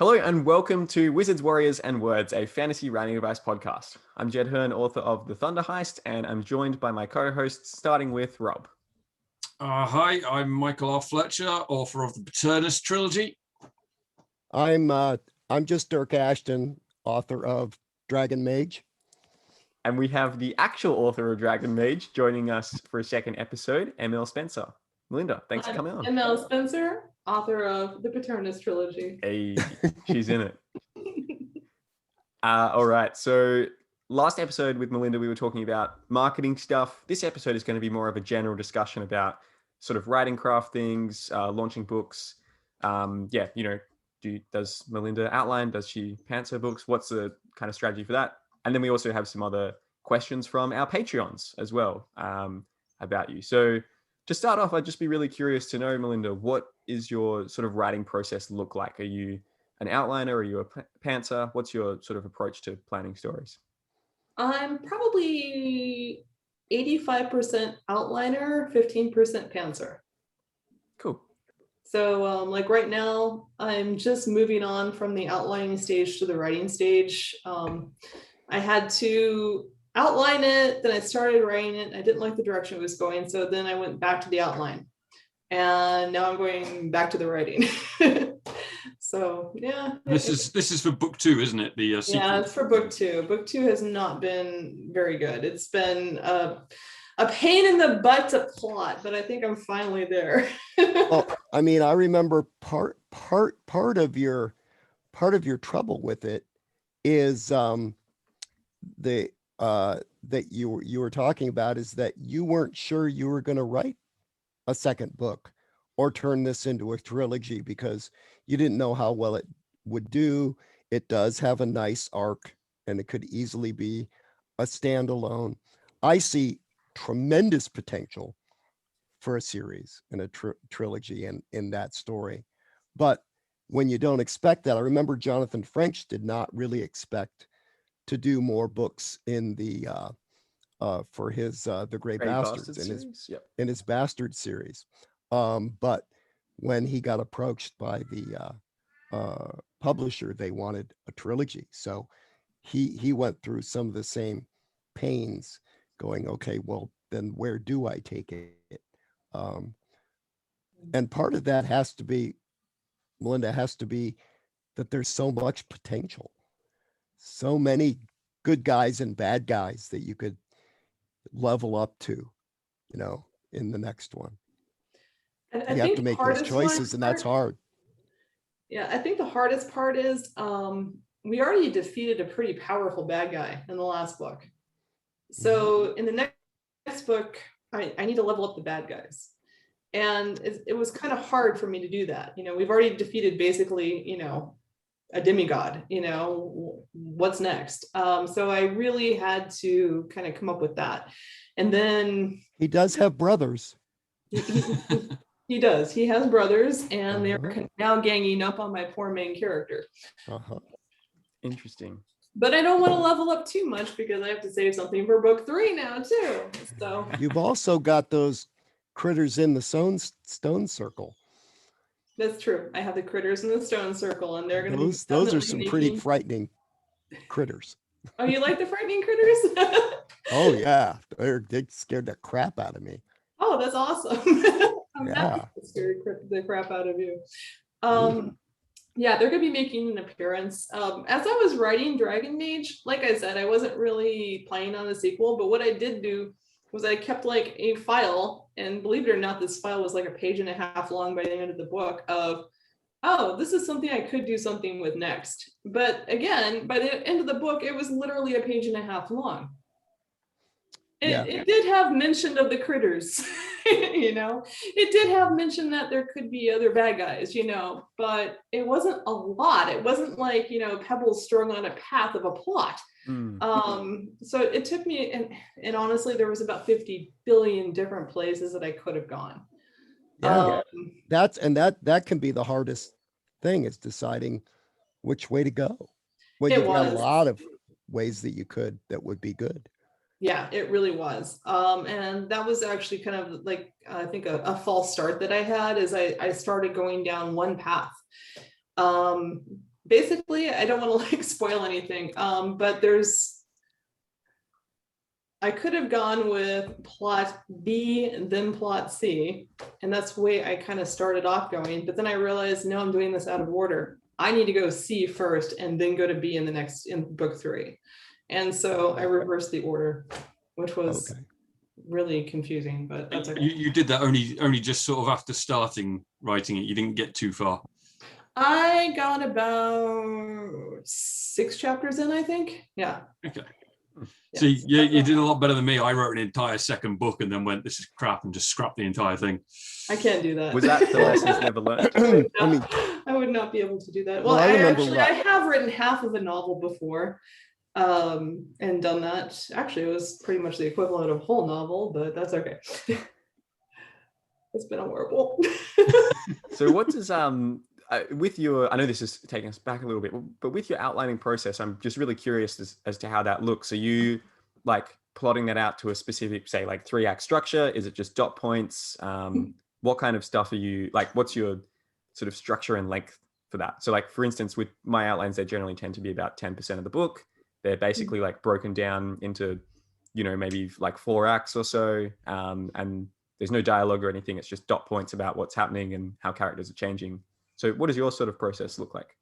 Hello and welcome to Wizards, Warriors and Words, a fantasy writing advice podcast. I'm Jed Herne, author of The Thunder Heist, and I'm joined by my co-hosts, starting with Rob. Hi, I'm Michael R. Fletcher, author of the Paternus trilogy. I'm just Dirk Ashton, author of Dragon Mage. And we have the actual author of Dragon Mage joining us for a second episode, ML Spencer. Melinda, thanks for coming on. ML Spencer, author of the Paternus trilogy. Hey, she's in it. All right, so last episode with Melinda, we were talking about marketing stuff. This episode is going to be more of a general discussion about sort of writing craft things, launching books. Does Melinda outline? Does she pants her books? What's the kind of strategy for that? And then we also have some other questions from our Patreons as well about you. So to start off, I'd just be really curious to know, Melinda, what is your sort of writing process look like? Are you an outliner? Are you a pantser? What's your sort of approach to planning stories? I'm probably 85% outliner, 15% pantser. Cool. So like right now, I'm just moving on from the outlining stage to the writing stage. I had to outline it, then I started writing it. I didn't like the direction it was going, so then I went back to the outline. And now I'm going back to the writing. So yeah. This is for book 2, isn't it? The sequel. Yeah, it's for book 2. Book 2 has not been very good. It's been a pain in the butt to plot, but I think I'm finally there. Well, I mean, I remember part of your trouble with it is that you were talking about is that you weren't sure you were going to write a second book or turn this into a trilogy because you didn't know how well it would do. It does have a nice arc and it could easily be a standalone. I see tremendous potential for a series and a trilogy in that story. But when you don't expect that, I remember Jonathan French did not really expect to do more books in the for his the Grey Bastards in his Bastard series. But when he got approached by the publisher, they wanted a trilogy. So he went through some of the same pains going, okay, well, then where do I take it? And part of that has to be, Melinda, has to be that there's so much potential, so many good guys and bad guys that you could level up to, in the next one. And you have to make those choices, and that's hard. Yeah, I think the hardest part is we already defeated a pretty powerful bad guy in the last book. So in the next book, I need to level up the bad guys. And it was kind of hard for me to do that. We've already defeated basically, a demigod, what's next? So I really had to kind of come up with that. And then he does have brothers. He does. He has brothers, and they're now ganging up on my poor main character. Interesting. But I don't want to level up too much because I have to save something for book 3 now too. So you've also got those critters in the stone circle. That's true. I have the critters in the stone circle, and they're going to be those are some pretty frightening critters. Oh, you like the frightening critters? Oh yeah, they scared the crap out of me. Oh, that's awesome. I'm happy to scare the crap out of you. Yeah, they're going to be making an appearance. As I was writing Dragon Mage, like I said, I wasn't really planning on a sequel, but what I did do was I kept like a file, and believe it or not, this file was like 1.5 pages long by the end of the book of, oh, this is something I could do something with next. But again, by the end of the book, it was literally 1.5 pages long. It did have mention of the critters, it did have mention that there could be other bad guys, but it wasn't a lot. It wasn't like, pebbles strung on a path of a plot. So it took me, and honestly, there was about 50 billion different places that I could have gone. That can be the hardest thing, is deciding which way to go. Well, you've got a lot of ways that would be good. Yeah, it really was. And that was actually kind of like, I think a false start that I had, is I started going down one path. basically, I don't want to like spoil anything, but I could have gone with plot B and then plot C, and that's the way I kind of started off going. But then I realized, no, I'm doing this out of order. I need to go C first and then go to B in book 3. And so I reversed the order, which was really confusing, but that's okay. You did that only just sort of after starting writing it. You didn't get too far. I got about 6 chapters in, I think. Yeah. Okay. So you did a lot better than me. I wrote an entire second book and then went, this is crap, and just scrapped the entire thing. I can't do that. Was that the lessons never learned? I would not be able to do that. Well, I have written half of a novel before, and done that. Actually, it was pretty much the equivalent of a whole novel, but that's okay. It's been horrible. So what does with your, I know this is taking us back a little bit, but with your outlining process, I'm just really curious as to how that looks. Are you like plotting that out to a specific, say, like 3-act structure? Is it just dot points? What kind of stuff are you like? What's your sort of structure and length for that? So like, for instance, with my outlines, they generally tend to be about 10% of the book. They're basically like broken down into, maybe like 4 acts or so. And there's no dialogue or anything. It's just dot points about what's happening and how characters are changing. So what does your sort of process look like?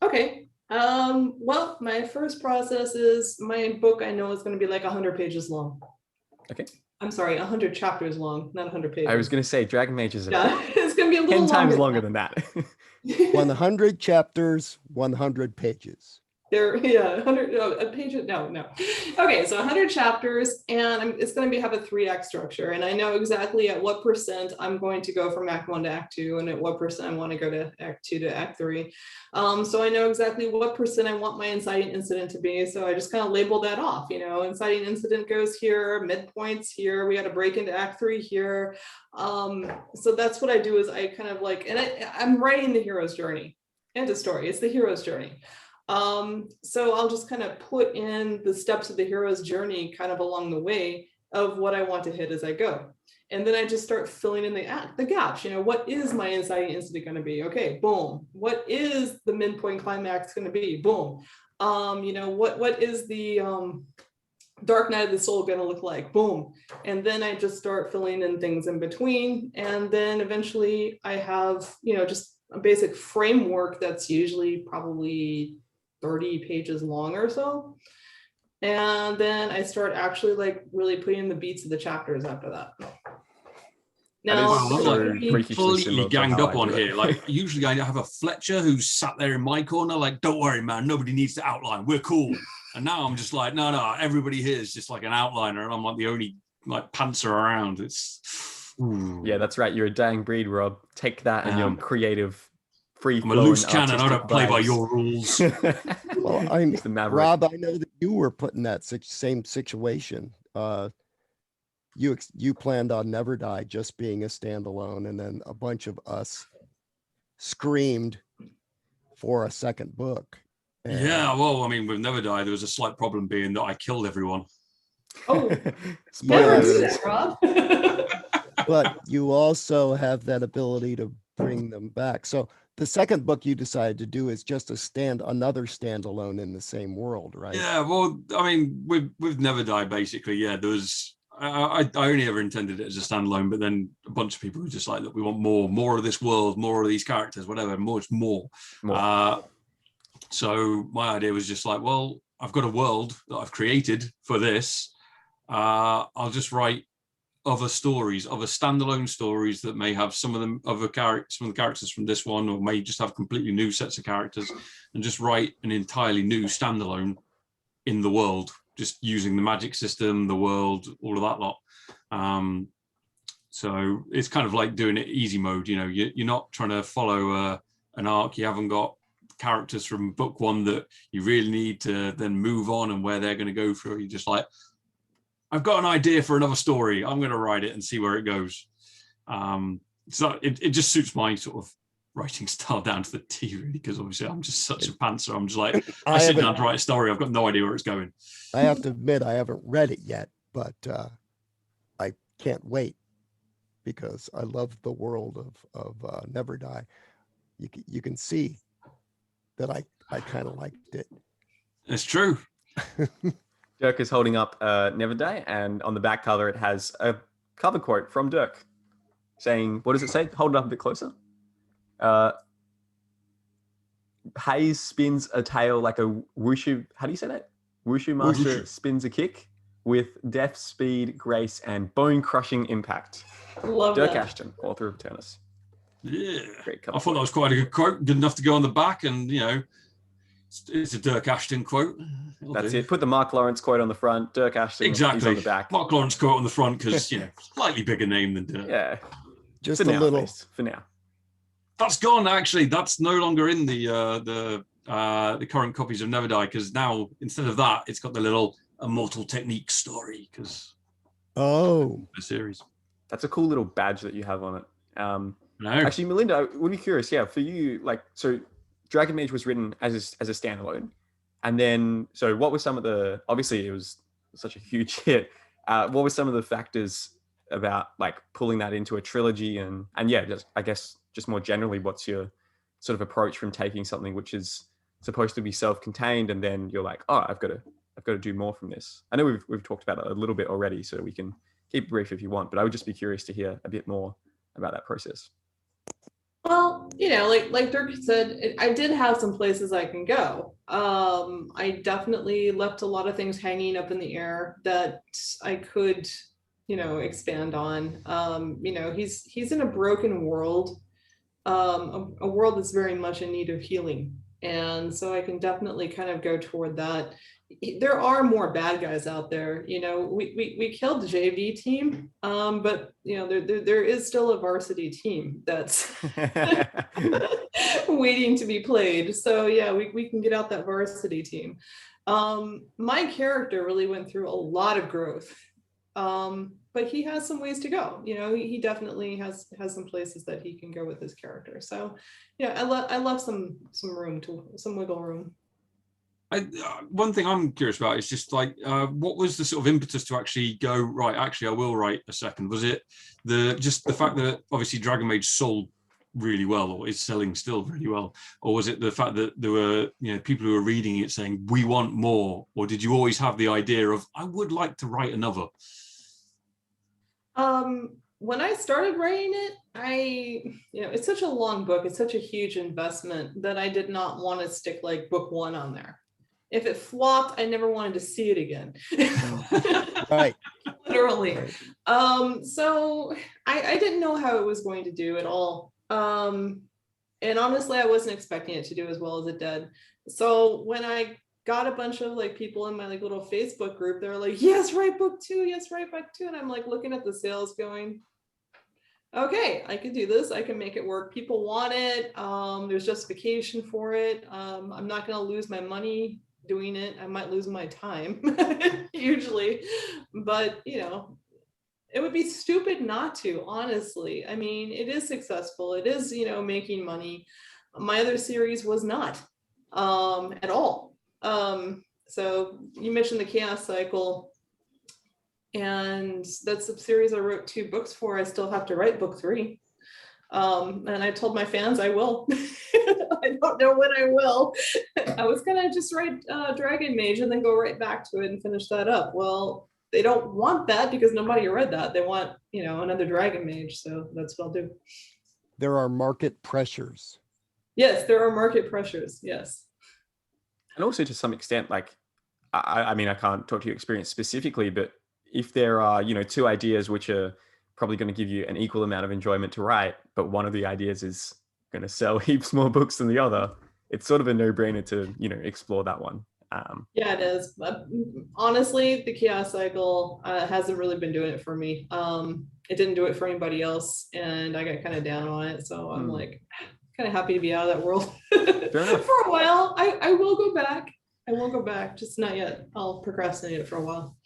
Okay. Well, my first process is my book, I know is going to be like 100 pages long. Okay. I'm sorry, 100 chapters long, not 100 pages. I was going to say Dragon Mages are it's going to be a little 10 times longer than that. 100 chapters, 100 pages. There, 100 a page. No. Okay, so 100 chapters, and it's going to have a 3-act structure, and I know exactly at what percent I'm going to go from Act 1 to Act 2, and at what percent I want to go to Act 2 to Act 3. So I know exactly what percent I want my inciting incident to be. So I just kind of label that off. Inciting incident goes here, midpoints here. We got to break into Act 3 here. So that's what I do. Is I kind of like, and I'm writing the hero's journey. End of story. It's the hero's journey. So I'll just kind of put in the steps of the hero's journey kind of along the way of what I want to hit as I go. And then I just start filling in the gaps. What is my inciting incident going to be? Okay, boom. What is the midpoint climax going to be? Boom. What is the Dark Night of the Soul going to look like? Boom. And then I just start filling in things in between. And then eventually I have, just a basic framework that's usually probably 30 pages long or so. And then I start actually like really putting in the beats of the chapters after that. Now, completely ganged up on here. Like usually I have a Fletcher who's sat there in my corner like, don't worry, man, nobody needs to outline. We're cool. And now I'm just like, no, everybody here is just like an outliner. And I'm like the only like pantser around. It's Yeah, that's right. You're a dying breed, Rob. Take that and your creative I'm a loose cannon. I don't play by your rules. Well, Rob, I know that you were put in that same situation. You planned on Never Die just being a standalone, and then a bunch of us screamed for a second book. Yeah, well, I mean, with Never Die, there was a slight problem being that I killed everyone. Oh, spoilers, Rob. But you also have that ability to bring them back. So the second book you decided to do is just another standalone in the same world, right? Yeah, well, I mean, with Never Die, basically, yeah, there was. I only ever intended it as a standalone, but then a bunch of people were just like, look, we want more of this world, more of these characters, whatever, more. So my idea was just like, well, I've got a world that I've created for this. I'll just write other standalone stories that may have some of the characters from this one, or may just have completely new sets of characters, and just write an entirely new standalone in the world, just using the magic system, the world, all of that lot. So it's kind of like doing it easy mode. You're not trying to follow an arc. You haven't got characters from book 1 that you really need to then move on and where they're going to go through. You're just like, I've got an idea for another story. I'm going to write it and see where it goes. So it just suits my sort of writing style down to the T, really, because obviously I'm just such a pantser. I'm just like, I sit down to write a story. I've got no idea where it's going. I have to admit, I haven't read it yet, but I can't wait because I love the world of Never Die. You can see that I I kind of liked it. It's true. Dirk is holding up Never Die, and on the back cover it has a cover quote from Dirk saying, what does it say? Hold it up a bit closer. Hayes spins a tale like a wushu. How do you say that? Wushu master Wushu. spins a kick with deft, speed, grace, and bone-crushing impact. Love Dirk that. Ashton, author of Turnus. Yeah. Great cover I thought that quote. was quite a good quote, good enough to go on the back, and it's a Dirk Ashton quote. That's it. Put the Mark Lawrence quote on the front. Dirk Ashton, Exactly. he's on the back. Mark Lawrence quote on the front because slightly bigger name than Dirk. Yeah, Just for a now, little. at least. For now. That's gone. Actually, that's no longer in the current copies of Never Die, because now instead of that, it's got the little Immortal Technique story because Oh, the series. That's a cool little badge that you have on it. No. Actually, Melinda, I would be curious. Yeah, for you, so Dragon Mage was written as a standalone, and then so what were some of the? Obviously, it was such a huge hit. What were some of the factors about pulling that into a trilogy and yeah, just I guess just more generally, what's your sort of approach from taking something which is supposed to be self-contained and then you're like, oh, I've got to do more from this. I know we've talked about it a little bit already, so we can keep it brief if you want, but I would just be curious to hear a bit more about that process. Well, like Dirk said, I did have some places I can go. I definitely left a lot of things hanging up in the air that I could, expand on. He's in a broken world, a world that's very much in need of healing. And so I can definitely kind of go toward that. There are more bad guys out there. We killed the JV team, but there is still a varsity team that's waiting to be played. So yeah, we can get out that varsity team. My character really went through a lot of growth, but he has some ways to go. He definitely has some places that he can go with his character. So yeah, I left some wiggle room. One thing I'm curious about is just what was the sort of impetus to actually go, right, actually I will write a second? Was it the fact that obviously Dragon Mage sold really well, or is selling still really well, or was it the fact that there were people who were reading it saying we want more, or did you always have the idea of I would like to write another? When I started writing it, it's such a long book, it's such a huge investment that I did not want to stick book one on there. If it flopped, I never wanted to see it again. right. Literally. Right. So I didn't know how it was going to do at all. And honestly, I wasn't expecting it to do as well as it did. So when I got a bunch of people in my little Facebook group, they're like, yes, write book two, yes, write book two. And I'm looking at the sales going, okay, I can do this. I can make it work. People want it. There's justification for it. I'm not going to lose my money doing it. I might lose my time usually, but it would be stupid not to, honestly. I mean, it is successful. It is, making money. My other series was not at all. So you mentioned the Chaos Cycle, and that's the series I wrote 2 books for. I still have to write book 3. And I told my fans I will. I don't know when I will. I was gonna just write Dragon Mage and then go right back to it and finish that up. Well, they don't want that because nobody read that. They want, another Dragon Mage. So that's what I'll do. There are market pressures. Yes, there are market pressures. Yes. And also to some extent, I mean, I can't talk to your experience specifically, but if there are, 2 ideas which are probably going to give you an equal amount of enjoyment to write, but one of the ideas is going to sell heaps more books than the other, it's sort of a no-brainer to, explore that one. Yeah, it is. But honestly, the Chaos Cycle hasn't really been doing it for me. It didn't do it for anybody else, and I got kind of down on it. So I'm kind of happy to be out of that world for a while. I will go back. I won't go back, just not yet. I'll procrastinate it for a while.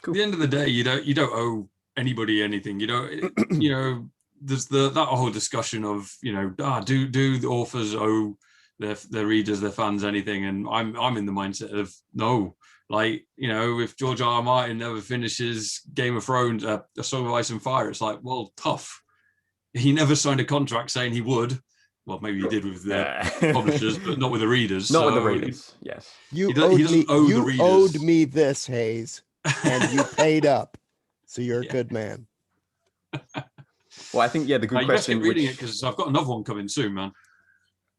Cool. At the end of the day, you don't owe anybody anything. There's that whole discussion of do the authors owe their readers, their fans anything? And I'm in the mindset of no. If George R. R. Martin never finishes Game of Thrones, A Song of Ice and Fire, it's well, tough. He never signed a contract saying he would. Well, maybe he did with the Yeah. publishers, but not with the readers. Not with the So readers. Yes. You He doesn't owe the you readers. owed me this, Hayes, and you paid up. So you're a Yeah. good man. Well, I think the good You best question. keep reading Which it because I've got another one coming soon, man.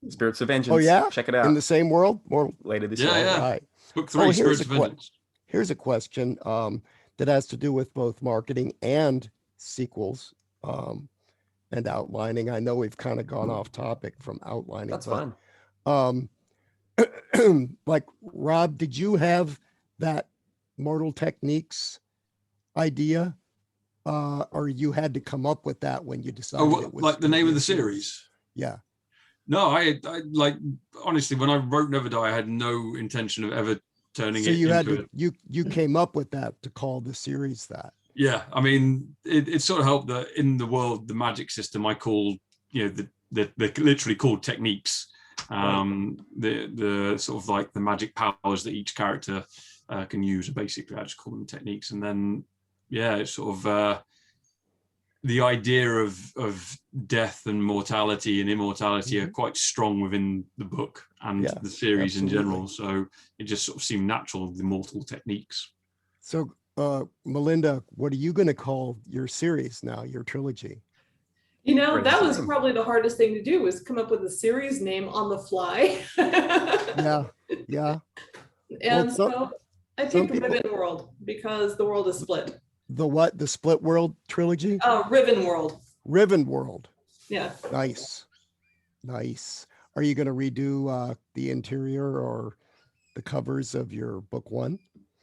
Spirits of Vengeance. Oh yeah, Check it in out the same world. More later this Yeah, year. yeah. right. Book 3, here's Spirits a of Vengeance. Here's a question that has to do with both marketing and sequels and outlining. I know we've kind of gone off topic from outlining. That's but, fine. like Rob, did you have that Mortal Techniques idea, or you had to come up with that when you decided? Oh, it was like the gonna name be of a the series? Yeah. No, I like, honestly, when I wrote Never Die, I had no intention of ever turning So it you had into to you came up with that to call the series that. Yeah, I mean, it sort of helped that in the world, the magic system, I called, they're literally called techniques. The sort of like the magic powers that each character can use are basically, I just call them techniques. And then, it's sort of the idea of death and mortality and immortality are quite strong within the book and the series in general. So it just sort of seemed natural, the mortal techniques. So Melinda, what are you going to call your series now, your trilogy? That was probably the hardest thing to do, was come up with a series name on the fly. Yeah. And so I picked Riven World because the world is split. The what? The Split World trilogy? Riven World. Riven World. Yeah. Nice. Are you going to redo the interior or the covers of your book one?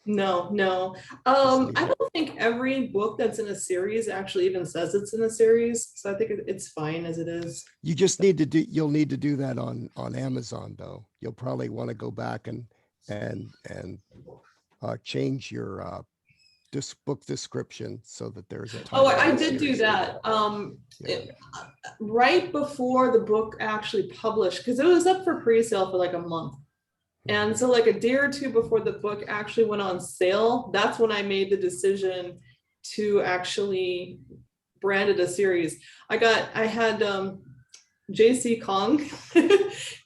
No. I don't think every book that's in a series actually even says it's in a series. So I think it's fine as it is. You just need to you'll need to do that on Amazon though. You'll probably want to go back and change your book description so that there's a title. I did do that. Right before the book actually published, because it was up for pre-sale for like a month. And so like a day or two before the book actually went on sale, that's when I made the decision to actually brand it a series. I had JC Kong.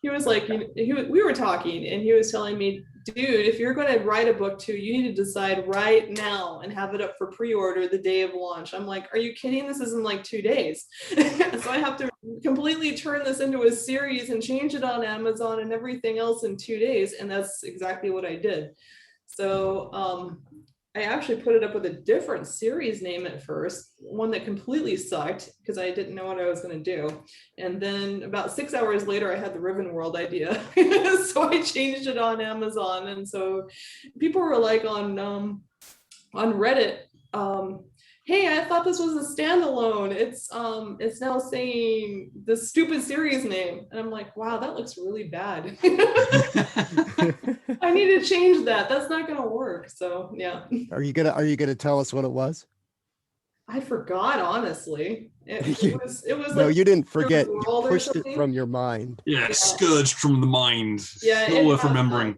He was like, we were talking and he was telling me, dude, if you're going to write a book too, you need to decide right now and have it up for pre-order the day of launch. I'm like, are you kidding? This is in like 2 days. So I have to completely turn this into a series and change it on Amazon and everything else in 2 days. And that's exactly what I did. So I actually put it up with a different series name at first, one that completely sucked because I didn't know what I was going to do. And then about 6 hours later, I had the Riven World idea. So I changed it on Amazon. And so people were like on Reddit, hey, I thought this was a standalone. It's now saying the stupid series name. And I'm like, wow, that looks really bad. I need to change that. That's not gonna work. So yeah. Are you gonna tell us what it was? I forgot, honestly. It was No, like, you didn't forget. You pushed it from your mind. Yeah, scourged from the mind. Yeah, not worth remembering.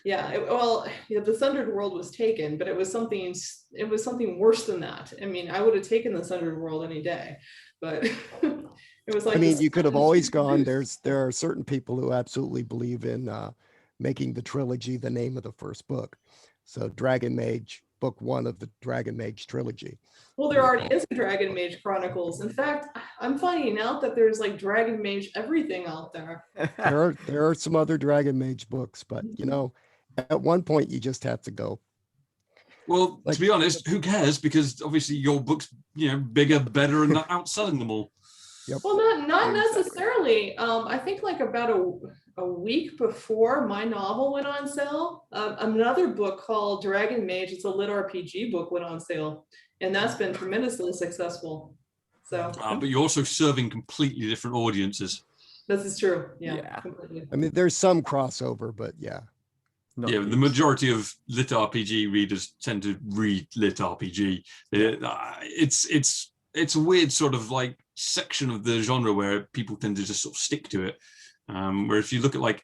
The Sundered World was taken, but it was something worse than that. I mean, I would have taken the Sundered World any day, but it was like, I mean, you could have always gone. There are certain people who absolutely believe in making the trilogy the name of the first book. So Dragon Mage, book one of the Dragon Mage trilogy. Well, there already is a Dragon Mage Chronicles. In fact, I'm finding out that there's like Dragon Mage everything out there. There are some other Dragon Mage books, but at one point you just have to go. Well, to be honest, who cares? Because obviously your book's bigger, better, and not outselling them all. Yep. Well, not necessarily. I think like about a week before my novel went on sale, another book called Dragon Mage, it's a lit RPG book, went on sale, and that's been tremendously successful. So, but you're also serving completely different audiences. This is true. Yeah. Completely. I mean, there's some crossover, but yeah. The majority of lit RPG readers tend to read lit RPG. It's a weird sort of like section of the genre where people tend to just sort of stick to it. Where if you look at like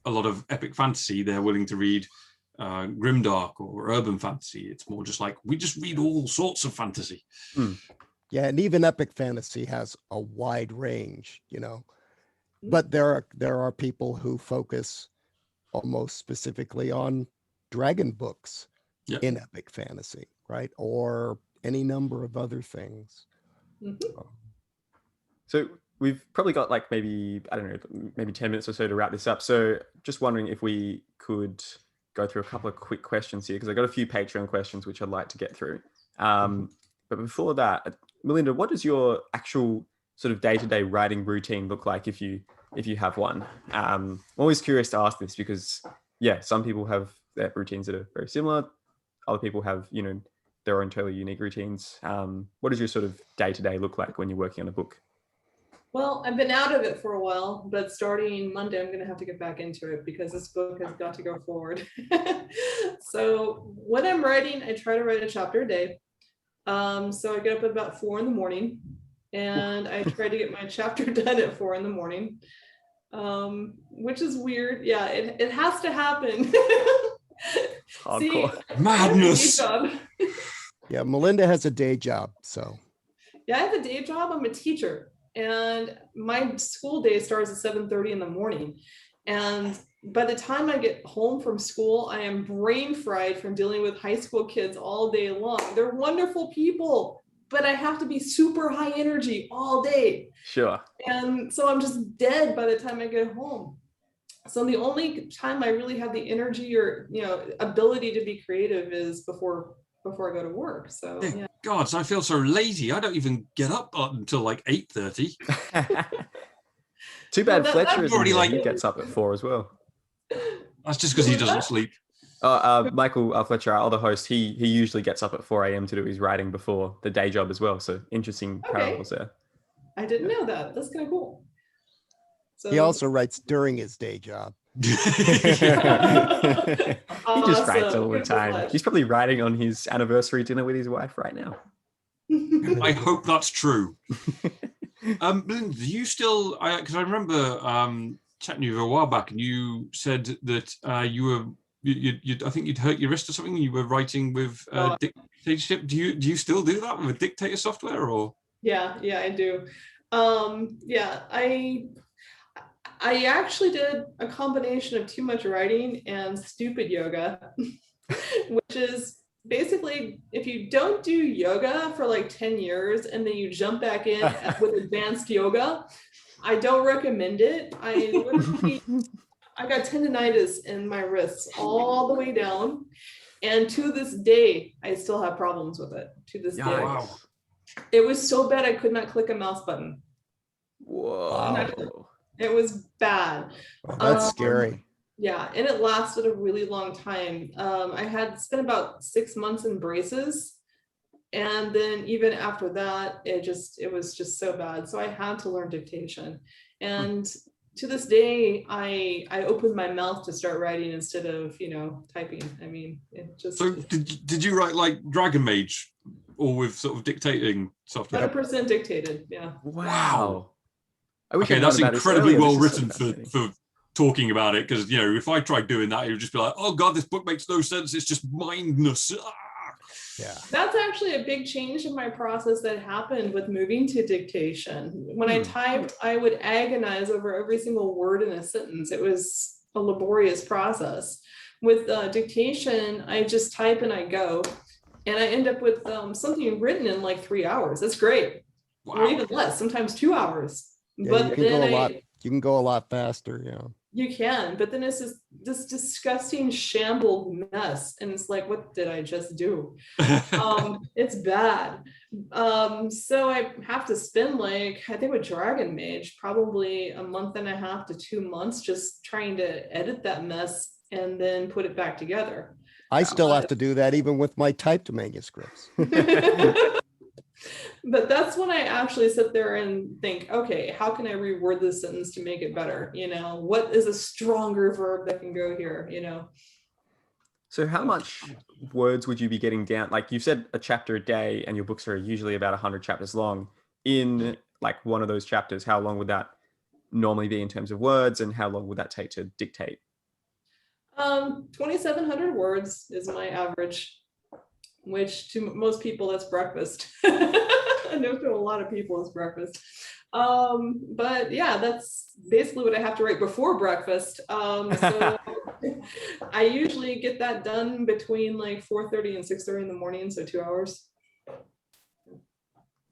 a lot of epic fantasy, they're willing to read grimdark or urban fantasy. It's more just like, we just read all sorts of fantasy. Yeah, and even epic fantasy has a wide range, But there are people who focus almost specifically on dragon books Yeah. in epic fantasy, right? Or any number of other things. Mhm. So we've probably got like maybe, I don't know, maybe 10 minutes or so to wrap this up. So just wondering if we could go through a couple of quick questions here, because I got a few Patreon questions which I'd like to get through. But before that, Melinda, what does your actual sort of day-to-day writing routine look like if you have one? I'm always curious to ask this because, yeah, some people have their routines that are very similar. Other people have, their own totally unique routines. What does your sort of day-to-day look like when you're working on a book? Well, I've been out of it for a while, but starting Monday, I'm going to have to get back into it because this book has got to go forward. So when I'm writing, I try to write a chapter a day. So I get up at about 4 in the morning and I try to get my chapter done at 4 in the morning, which is weird. Yeah, it has to happen. Hardcore. See, Madness. Yeah, Melinda has a day job, so. Yeah, I have a day job. I'm a teacher, and my school day starts at 7:30 in the morning. And by the time I get home from school, I am brain fried from dealing with high school kids all day long. They're wonderful people, but I have to be super high energy all day. Sure. And so I'm just dead by the time I get home. So the only time I really have the energy or ability to be creative is before I go to work. So yeah. God, I feel so lazy. I don't even get up until like 8:30. Too bad Well, Fletcher is already he gets up at 4 as well. That's just because he doesn't sleep. Michael Fletcher, our other host, he usually gets up at 4 a.m. to do his writing before the day job as well. So interesting parallels there. I didn't know that. That's kind of cool. So He also writes during his day job. He just writes all the time. He's probably writing on his anniversary dinner with his wife right now. I hope that's true. Melinda, do you still? Because I remember chatting to you a while back, and you said that you were. I think you'd hurt your wrist or something. You were writing with dictatorship. Do you still do that with dictator software or? Yeah, I do. I actually did a combination of too much writing and stupid yoga, which is basically if you don't do yoga for like 10 years and then you jump back in with advanced yoga, I don't recommend it. I got tendonitis in my wrists all the way down. And to this day, I still have problems with it. To this day. Wow. It was so bad I could not click a mouse button. Whoa. It was bad. Oh, that's scary. Yeah, and it lasted a really long time. I had spent about 6 months in braces. And then even after that, it was just so bad. So I had to learn dictation. And to this day, I opened my mouth to start writing instead of, typing. I mean, it just. So did you write like Dragon Mage or with sort of dictating software? 100% dictated, yeah. Wow. Okay, that's incredibly well written for talking about it, because if I tried doing that, it would just be like, oh god, this book makes no sense, it's just mindless. Yeah, that's actually a big change in my process that happened with moving to dictation. When I typed, I would agonize over every single word in a sentence. It was a laborious process. With dictation, I just type and I go, and I end up with something written in like 3 hours. That's great. Wow. Or even less, sometimes 2 hours. Yeah, but you can go a lot faster, yeah. You can, but then it's this disgusting shambled mess, and it's like, what did I just do? It's bad. So I have to spend I think with Dragon Mage, probably a month and a half to 2 months just trying to edit that mess and then put it back together. I still have to do that even with my typed manuscripts. But that's when I actually sit there and think, okay, how can I reword this sentence to make it better? What is a stronger verb that can go here? So how much words would you be getting down? Like you said, a chapter a day, and your books are usually about 100 chapters long. In like one of those chapters, how long would that normally be in terms of words, and how long would that take to dictate? 2,700 words is my average, which to most people, that's breakfast. I know to a lot of people it's breakfast. But yeah, that's basically what I have to write before breakfast. So I usually get that done between like 4:30 and 6:30 in the morning, so 2 hours.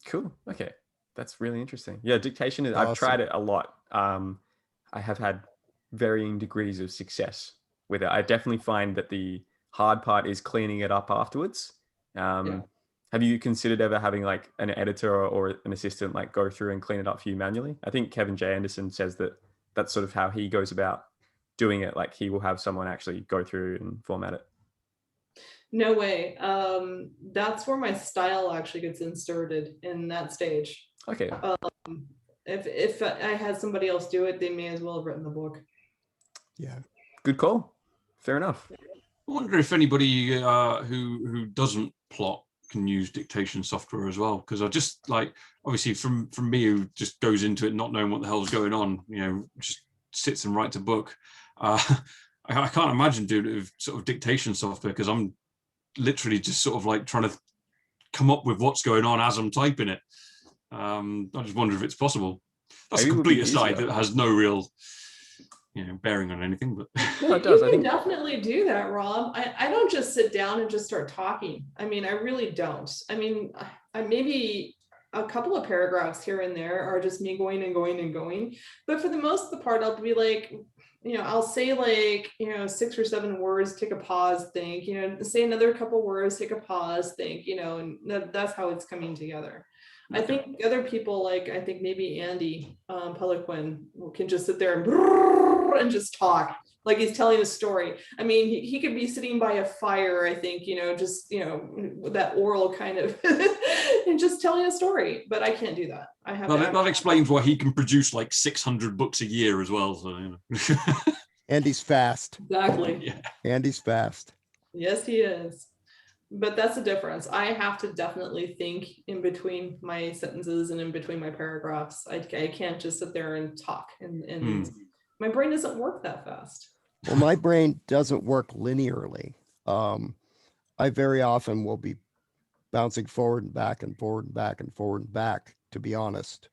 Cool. Okay. That's really interesting. Yeah, dictation is, I've Awesome. tried it a lot. I have had varying degrees of success with it. I definitely find that the hard part is cleaning it up afterwards. Yeah. Have you considered ever having like an editor or an assistant like go through and clean it up for you manually? I think Kevin J. Anderson says that that's sort of how he goes about doing it. Like he will have someone actually go through and format it. No way. That's where my style actually gets inserted in that stage. Okay. If I had somebody else do it, they may as well have written the book. Yeah. Good call. Fair enough. I wonder if anybody who doesn't plot can use dictation software as well, because I just like, obviously from me who just goes into it not knowing what the hell's going on, you know, just sits and writes a book. I can't imagine doing it with sort of dictation software, because I'm literally just sort of like trying to come up with what's going on as I'm typing it. I just wonder if it's possible. That's Maybe a it would be complete aside easier. that has no real, you know, bearing on anything. But No, it does. You I can think definitely do that, Rob. I don't just sit down and just start talking. I mean, I really don't. I mean, I maybe a couple of paragraphs here and there are just me going and going and going. But for the most of the part, I'll be like, you know, I'll say like, you know, 6 or 7 words, take a pause, think, you know, say another couple words, take a pause, think, you know, and that's how it's coming together. I think other people, like I think maybe Andy Peliquin can just sit there and just talk like he's telling a story. I mean, he could be sitting by a fire, I think, you know, just, you know, that oral kind of and just telling a story. But I can't do that. I have that explains why he can produce like 600 books a year as well. So, you know. Andy's fast. Exactly. Yeah. Andy's fast. Yes, he is. But that's the difference. I have to definitely think in between my sentences and in between my paragraphs. I can't just sit there and talk, and my brain doesn't work that fast. Well, my brain doesn't work linearly. I very often will be bouncing forward and back and forward and back and forward and back, to be honest.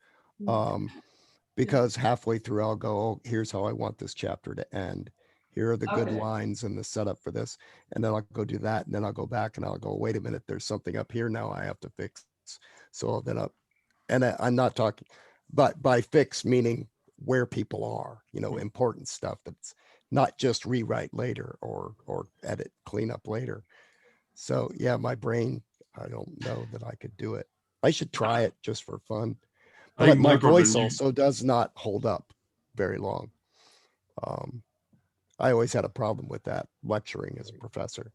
Because halfway through I'll go, oh, here's how I want this chapter to end. Here are the good lines and the setup for this. And then I'll go do that. And then I'll go back and I'll go, wait a minute, there's something up here now I have to fix. So then I'm not talking, but by fix, meaning where people are, you know, important stuff that's not just rewrite later or edit, clean up later. So yeah, my brain, I don't know that I could do it. I should try it just for fun. But my voice also does not hold up very long. I always had a problem with that lecturing as a professor.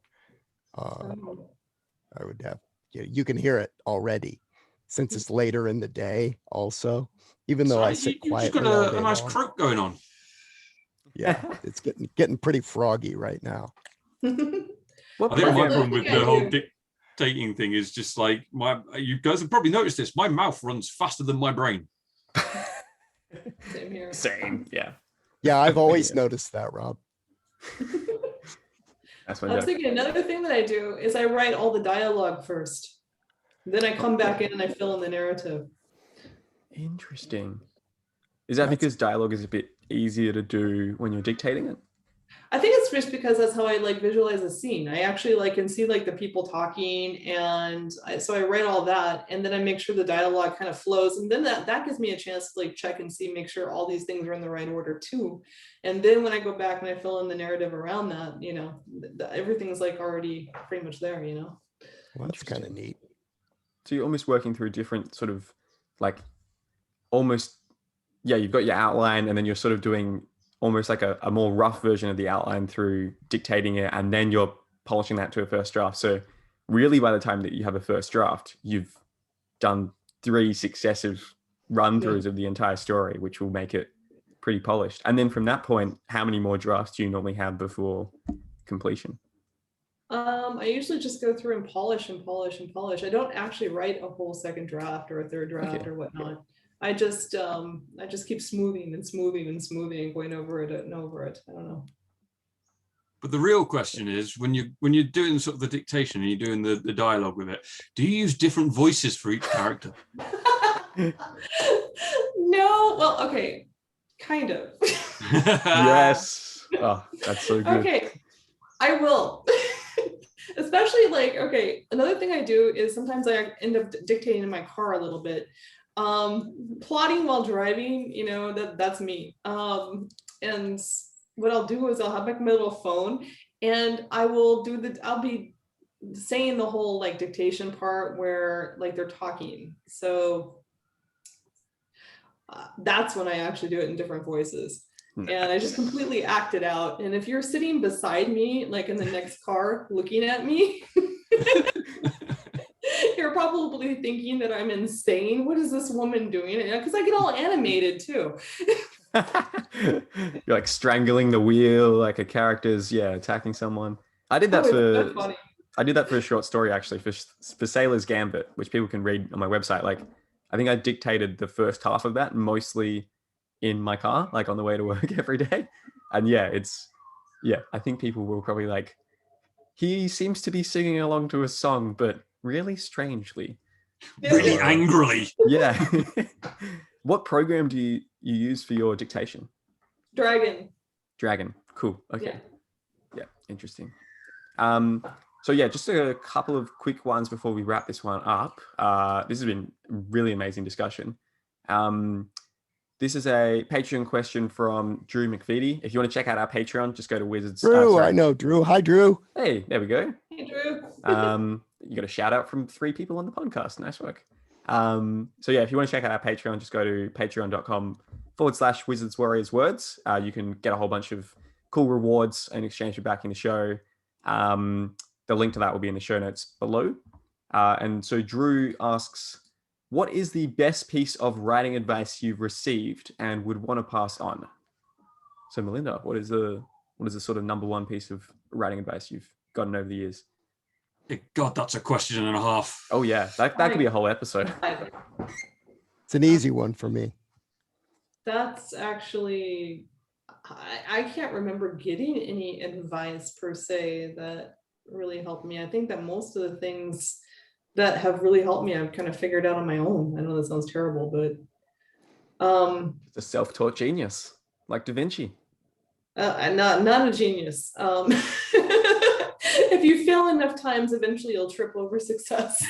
I would have, you can hear it already since it's later in the day also, even though I sit quietly. You've got a nice croak going on. Yeah, it's getting pretty froggy right now. I think my problem with the whole dictating thing is just like you guys have probably noticed this. My mouth runs faster than my brain. Same here. Same. Yeah. Yeah, I've always noticed that, Rob. That's I was thinking another thing that I do is I write all the dialogue first. Then I come back in and I fill in the narrative. Interesting. Is that because dialogue is a bit easier to do when you're dictating it? I think it's just because that's how I like visualize a scene. I actually like can see like the people talking, and so I write all that, and then I make sure the dialogue kind of flows, and then that gives me a chance to like check and see, make sure all these things are in the right order too. And then when I go back and I fill in the narrative around that, you know, everything's like already pretty much there, you know. Well, that's kind of neat. So you're almost working through different sort of like almost, yeah, you've got your outline and then you're sort of doing almost like a more rough version of the outline through dictating it, and then you're polishing that to a first draft. So really by the time that you have a first draft, you've done 3 successive run-throughs of the entire story, which will make it pretty polished. And then from that point, how many more drafts do you normally have before completion? I usually just go through and polish and polish and polish. I don't actually write a whole second draft or a third draft or whatnot. I just keep smoothing and smoothing and smoothing and going over it and over it. I don't know. But the real question is, when you're doing sort of the dictation and you're doing the dialogue with it, do you use different voices for each character? No, well, okay, kind of. Yes. Oh, that's so good. Okay, I will. Especially like, okay, another thing I do is sometimes I end up dictating in my car a little bit. Plotting while driving, you know, that's me. And what I'll do is I'll have like my little phone and I'll be saying the whole like dictation part where like they're talking. So that's when I actually do it in different voices. And I just completely act it out. And if you're sitting beside me, like in the next car looking at me, you're probably thinking that I'm insane. What is this woman doing? Because I get all animated too. You're like strangling the wheel, like a character's attacking someone. I did that for a short story actually for Sailor's Gambit, which people can read on my website. Like I think I dictated the first half of that mostly in my car, like on the way to work every day. And I think people will probably like, he seems to be singing along to a song, but really strangely. Really angrily. Yeah. What program do you use for your dictation? Dragon. Cool. Okay. Yeah. Interesting. So yeah, just a couple of quick ones before we wrap this one up. This has been a really amazing discussion. This is a Patreon question from Drew McVitie. If you want to check out our Patreon, just go to Wizards. Drew, I know Drew. Hi, Drew. Hey, there we go. Hey, Drew. You got a shout out from 3 people on the podcast. Nice work. So yeah, if you want to check out our Patreon, just go to patreon.com/Wizards Warriors Words. You can get a whole bunch of cool rewards in exchange for backing the show. The link to that will be in the show notes below. And so Drew asks, what is the best piece of writing advice you've received and would want to pass on? So Melinda, what is the sort of number one piece of writing advice you've gotten over the years? God, that's a question and a half. Oh yeah, that could be a whole episode. It's an easy one for me. That's actually, I can't remember getting any advice per se that really helped me. I think that most of the things that have really helped me, I've kind of figured out on my own. I know that sounds terrible, but it's a self-taught genius like Da Vinci. Not a genius. If you fail enough times, eventually you'll trip over success.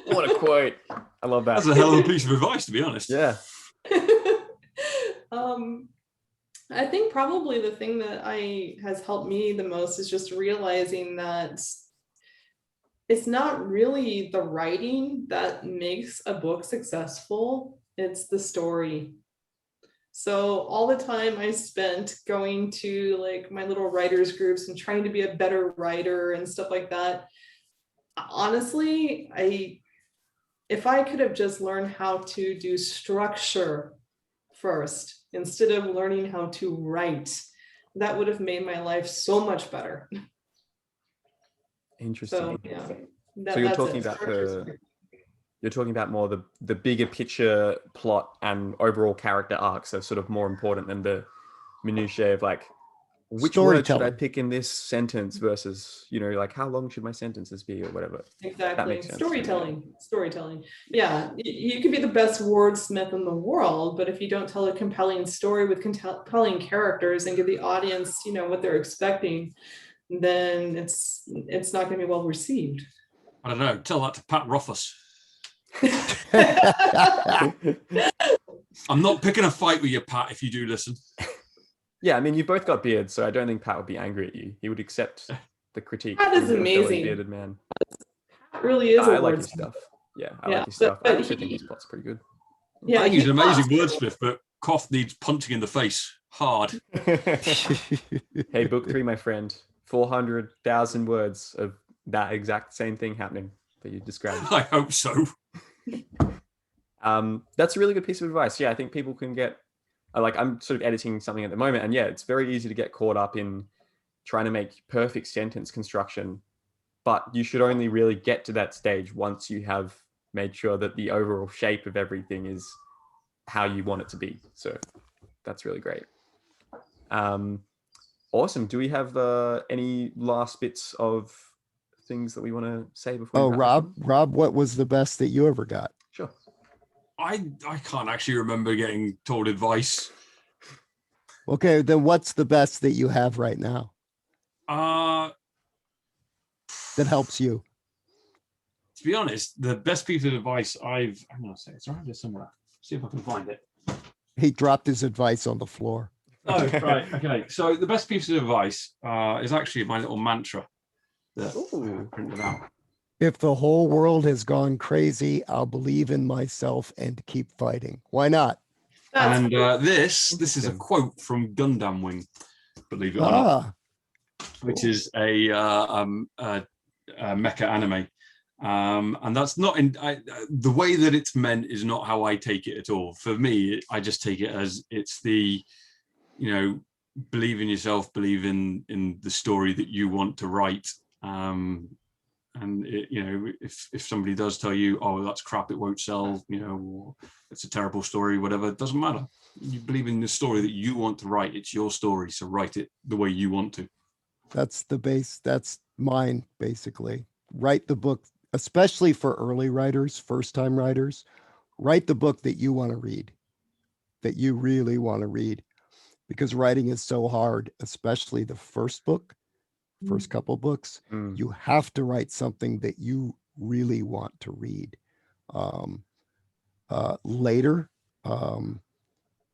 What a quote. I love that. That's a hell of a piece of advice, to be honest. Yeah. I think probably the thing that has helped me the most is just realizing that it's not really the writing that makes a book successful, it's the story. So all the time I spent going to like my little writers groups and trying to be a better writer and stuff like that. Honestly, if I could have just learned how to do structure first instead of learning how to write, that would have made my life so much better. Interesting. So yeah. So you're talking about more the bigger picture plot and overall character arcs are sort of more important than the minutiae of like, which word should I pick in this sentence versus, like how long should my sentences be or whatever. Exactly. That makes sense. Storytelling. Yeah, you could be the best wordsmith in the world, but if you don't tell a compelling story with compelling characters and give the audience, what they're expecting, then it's not going to be well received. I don't know. Tell that to Pat Rothfuss. I'm not picking a fight with you, Pat, if you do listen. Yeah, I mean, you both got beards, so I don't think Pat would be angry at you. He would accept the critique. Pat is amazing. Bearded man. Pat really is. I like his stuff. Yeah, I like his stuff. I actually think his plot's pretty good. Yeah, he's an amazing wordsmith, but Koth needs punching in the face hard. Hey, book 3, my friend. 400,000 words of that exact same thing happening that you described. I hope so. That's a really good piece of advice. Yeah, I think people can get, I'm sort of editing something at the moment, and yeah, it's very easy to get caught up in trying to make perfect sentence construction, but you should only really get to that stage once you have made sure that the overall shape of everything is how you want it to be. So that's really great. Awesome. Do we have any last bits of things that we want to say before? Rob, what was the best that you ever got? I can't actually remember getting told advice. Okay, then what's the best that you have right now Uh that helps you? to be honest, the best piece of advice I'm gonna say it's around here somewhere. See if I can find it. He dropped his advice on the floor. Oh, right. Okay. So the best piece of advice is actually my little mantra that I printed out. If the whole world has gone crazy, I'll believe in myself and keep fighting. Why not? And this is a quote from Gundam Wing, believe it or not, which is a mecha anime. And that's not in the way that it's meant is not how I take it at all. For me, I just take it as it's the, you know, believe in yourself, believe in the story that you want to write. And it, you know, if somebody does tell you, oh, that's crap, it won't sell, you know, or it's a terrible story, whatever, it doesn't matter. You believe in the story that you want to write. It's your story, so write it the way you want to. That's the base. That's mine, basically. Write the book, especially for early writers, first-time writers. Write the book that you want to read, that you really want to read, because writing is so hard, especially the first book, first couple books. You have to write something that you really want to read. Later,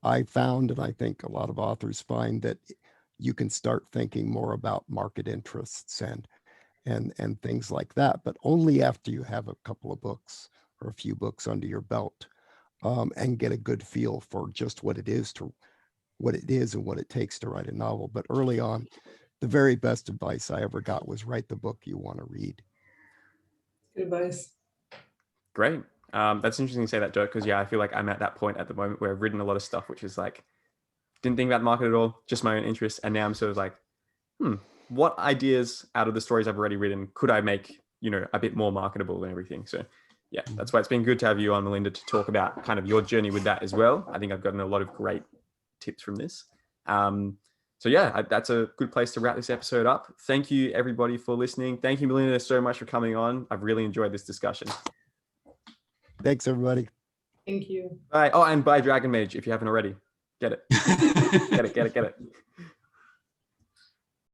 I found, and I think a lot of authors find, that you can start thinking more about market interests and things like that, but only after you have a couple of books or a few books under your belt, and get a good feel for just what it is and what it takes to write a novel. But early on, the very best advice I ever got was write the book you want to read. Good advice. Great. That's interesting to say that, Joe, because yeah, I feel like I'm at that point at the moment where I've written a lot of stuff which is like, didn't think about the market at all, just my own interests. And now I'm sort of like, what ideas out of the stories I've already written could I make, you know, a bit more marketable and everything. So yeah, that's why it's been good to have you on, Melinda, to talk about kind of your journey with that as well. I think I've gotten a lot of great tips from this. So yeah, that's a good place to wrap this episode up. Thank you everybody for listening. Thank you, Melinda, so much for coming on. I've really enjoyed this discussion. Thanks, everybody. Thank you. Bye. Oh, and buy Dragon Mage if you haven't already. Get it. Get it.